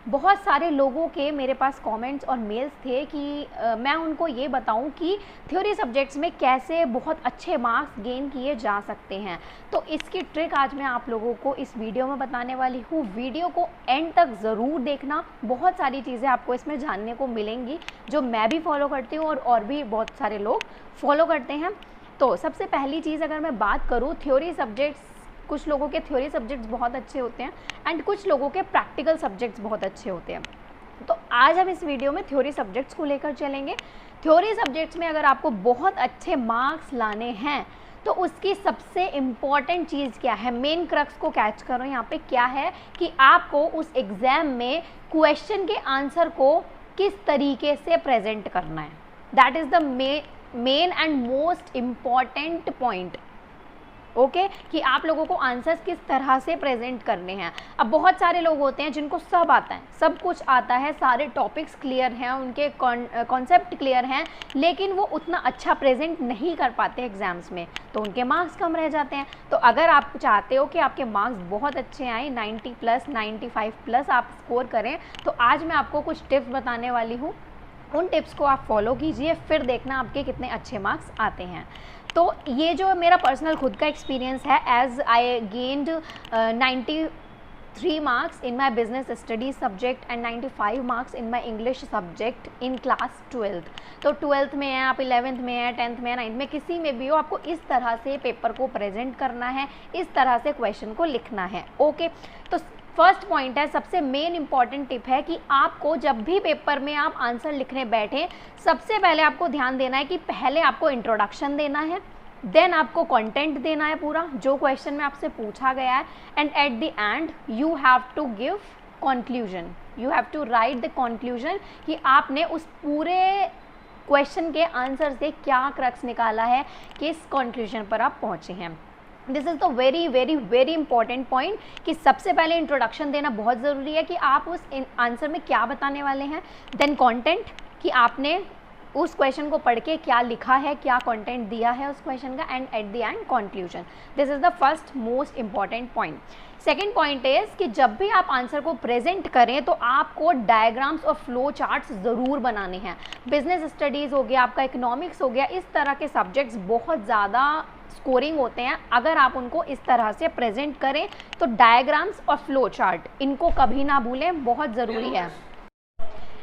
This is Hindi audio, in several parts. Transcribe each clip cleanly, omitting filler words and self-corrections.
बहुत सारे लोगों के मेरे पास कमेंट्स और मेल्स थे कि मैं उनको ये बताऊं कि थ्योरी सब्जेक्ट्स में कैसे बहुत अच्छे मार्क्स गेन किए जा सकते हैं। तो इसकी ट्रिक आज मैं आप लोगों को इस वीडियो में बताने वाली हूँ। वीडियो को एंड तक ज़रूर देखना, बहुत सारी चीज़ें आपको इसमें जानने को मिलेंगी जो मैं भी फॉलो करती हूँ और भी बहुत सारे लोग फॉलो करते हैं। तो सबसे पहली चीज़ अगर मैं बात करूँ, थ्योरी सब्जेक्ट्स, कुछ लोगों के थ्योरी सब्जेक्ट्स बहुत अच्छे होते हैं एंड कुछ लोगों के प्रैक्टिकल सब्जेक्ट्स बहुत अच्छे होते हैं। तो आज हम इस वीडियो में थ्योरी सब्जेक्ट्स को लेकर चलेंगे। थ्योरी सब्जेक्ट्स में अगर आपको बहुत अच्छे मार्क्स लाने हैं तो उसकी सबसे इम्पॉर्टेंट चीज़ क्या है, मेन क्रक्स को कैच करो यहाँ पे, क्या है कि आपको उस एग्ज़ाम में क्वेश्चन के आंसर को किस तरीके से प्रेजेंट करना है। That is the main and most important point. Okay, कि आप लोगों को आंसर्स किस तरह से प्रेजेंट करने हैं। अब बहुत सारे लोग होते हैं जिनको सब आता है, सब कुछ आता है, सारे टॉपिक्स क्लियर हैं, उनके कॉन्सेप्ट क्लियर हैं, लेकिन वो उतना अच्छा प्रेजेंट नहीं कर पाते एग्जाम्स में, तो उनके मार्क्स कम रह जाते हैं। तो अगर आप चाहते हो कि आपके मार्क्स बहुत अच्छे आए, 90+, 95+ आप स्कोर करें, तो आज मैं आपको कुछ टिप्स बताने वाली हूँ। उन टिप्स को आप फॉलो कीजिए, फिर देखना आपके कितने अच्छे मार्क्स आते हैं। तो ये जो मेरा पर्सनल खुद का एक्सपीरियंस है, as I gained 93 marks in my business studies subject and 95 marks in my English subject in class 12th। तो 12th में है, आप 11th में है, 10th में है, 9th में, किसी में भी हो, आपको इस तरह से पेपर को प्रेजेंट करना है, इस तरह से क्वेश्चन को लिखना है। ओके, तो फर्स्ट पॉइंट है, सबसे मेन इंपॉर्टेंट टिप है कि आपको जब भी पेपर में आप आंसर लिखने बैठे, सबसे पहले आपको ध्यान देना है कि पहले आपको इंट्रोडक्शन देना है, देन आपको कंटेंट देना है पूरा जो क्वेश्चन में आपसे पूछा गया है, and at the end you have to give conclusion, you have to write the conclusion कि आपने उस पूरे क्वेश्चन के आंसर से क्या क्रक्स निकाला है, किस कंक्लूजन पर आप पहुँचे हैं। This is the very very very important point कि सबसे पहले इंट्रोडक्शन देना बहुत ज़रूरी है कि आप उस आंसर में क्या बताने वाले हैं, देन कंटेंट कि आपने उस क्वेश्चन को पढ़ के क्या लिखा है, क्या कंटेंट दिया है उस क्वेश्चन का, and at the and conclusion. This is the first most important point. Second point is कि जब भी आप आंसर को प्रेजेंट करें तो आपको डायग्राम्स और फ्लो चार्ट्स ज़रूर बनाने हैं। बिजनेस स्टडीज़ हो गया, आपका इकोनॉमिक्स हो गया, इस तरह के सब्जेक्ट्स बहुत ज़्यादा स्कोरिंग होते हैं। अगर आप उनको इस तरह से प्रेजेंट करें तो डायग्राम्स और फ्लो चार्ट इनको कभी ना भूलें, बहुत ज़रूरी है।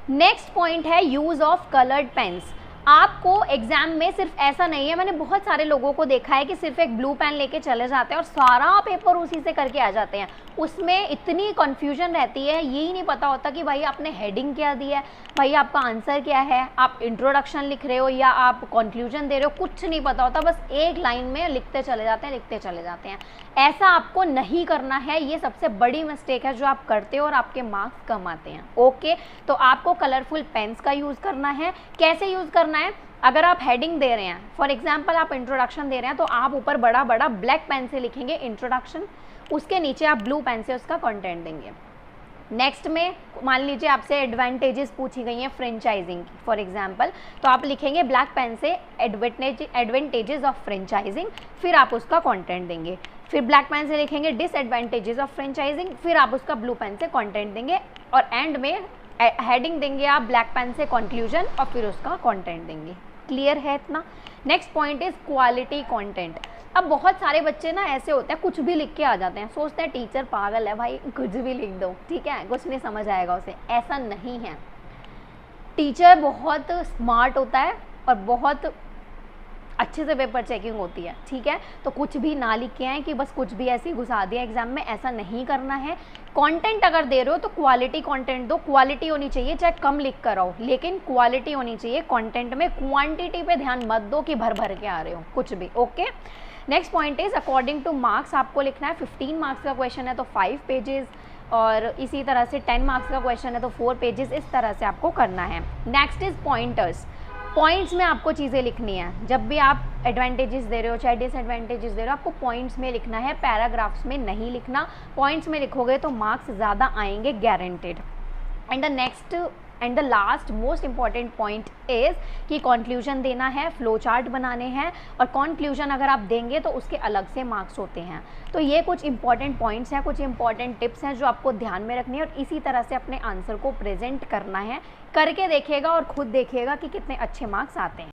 नेक्स्ट पॉइंट है यूज़ ऑफ कलर्ड पेन्स। आपको एग्जाम में सिर्फ ऐसा नहीं है, मैंने बहुत सारे लोगों को देखा है कि सिर्फ एक ब्लू पेन लेके चले जाते हैं और सारा पेपर उसी से करके आ जाते हैं। उसमें इतनी कन्फ्यूजन रहती है, यही नहीं पता होता कि भाई आपने हेडिंग क्या दी है, भाई आपका आंसर क्या है, आप इंट्रोडक्शन लिख रहे हो या आप कंक्लूजन दे रहे हो, कुछ नहीं पता होता, बस एक लाइन में लिखते चले जाते हैं, लिखते चले जाते हैं। ऐसा आपको नहीं करना है, ये सबसे बड़ी मिस्टेक है जो आप करते हो और आपके मार्क्स कम आते हैं। ओके, तो आपको कलरफुल पेन्स का यूज़ करना है। कैसे यूज़ करना है, अगर आप हेडिंग दे रहे हैं, फॉर एग्जाम्पल आप इंट्रोडक्शन दे रहे हैं, तो आप ऊपर बड़ा बड़ा ब्लैक पेन से लिखेंगे इंट्रोडक्शन, उसके नीचे आप ब्लू पेन से उसका कंटेंट देंगे। नेक्स्ट में मान लीजिए आपसे एडवांटेजेस पूछी गई हैं फ्रेंचाइजिंग की, फॉर एग्जांपल, तो आप लिखेंगे ब्लैक पेन से एडवांटेजेस ऑफ फ्रेंचाइजिंग, फिर आप उसका कंटेंट देंगे। फिर ब्लैक पेन से लिखेंगे डिसएडवांटेजेस ऑफ फ्रेंचाइजिंग, फिर आप उसका ब्लू पेन से कंटेंट देंगे, और एंड में हेडिंग देंगे आप ब्लैक पेन से कंक्लूजन, और फिर उसका कंटेंट देंगे। क्लियर है इतना। Next point is quality content. अब बहुत सारे बच्चे ना ऐसे होते हैं, कुछ भी लिख के आ जाते हैं, सोचते हैं टीचर पागल है, भाई कुछ भी लिख दो, ठीक है, कुछ नहीं समझ आएगा उसे। ऐसा नहीं है, टीचर बहुत स्मार्ट होता है और बहुत अच्छे से पेपर चेकिंग होती है, ठीक है। तो कुछ भी ना लिख के आए कि बस कुछ भी ऐसे ही घुसा दिया एग्जाम में, ऐसा नहीं करना है। कंटेंट अगर दे रहे हो तो क्वालिटी कंटेंट दो, क्वालिटी होनी चाहिए, चाहे कम लिख कर आओ, लेकिन क्वालिटी होनी चाहिए कंटेंट में। क्वांटिटी पे ध्यान मत दो कि भर भर के आ रहे हो कुछ भी। Okay, next point is according two marks आपको लिखना है। 15 मार्क्स का क्वेश्चन है तो 5 पेजेस, और इसी तरह से 10 मार्क्स का क्वेश्चन है तो 4 पेजेस, इस तरह से आपको करना है। Next is pointers. पॉइंट्स में आपको चीज़ें लिखनी है। जब भी आप एडवांटेजेस दे रहे हो चाहे डिसएडवांटेजेस दे रहे हो, आपको पॉइंट्स में लिखना है, पैराग्राफ्स में नहीं लिखना। पॉइंट्स में लिखोगे तो मार्क्स ज़्यादा आएंगे, guaranteed. And the next and the last most important point is कि कंक्लूजन देना है, फ्लो चार्ट बनाने हैं, और कंक्लूजन अगर आप देंगे तो उसके अलग से मार्क्स होते हैं। तो ये कुछ इंपॉर्टेंट पॉइंट्स हैं, कुछ इंपॉर्टेंट टिप्स हैं जो आपको ध्यान में रखनी है और इसी तरह से अपने आंसर को प्रेजेंट करना है। करके देखिएगा और खुद देखिएगा कि कितने अच्छे मार्क्स आते हैं।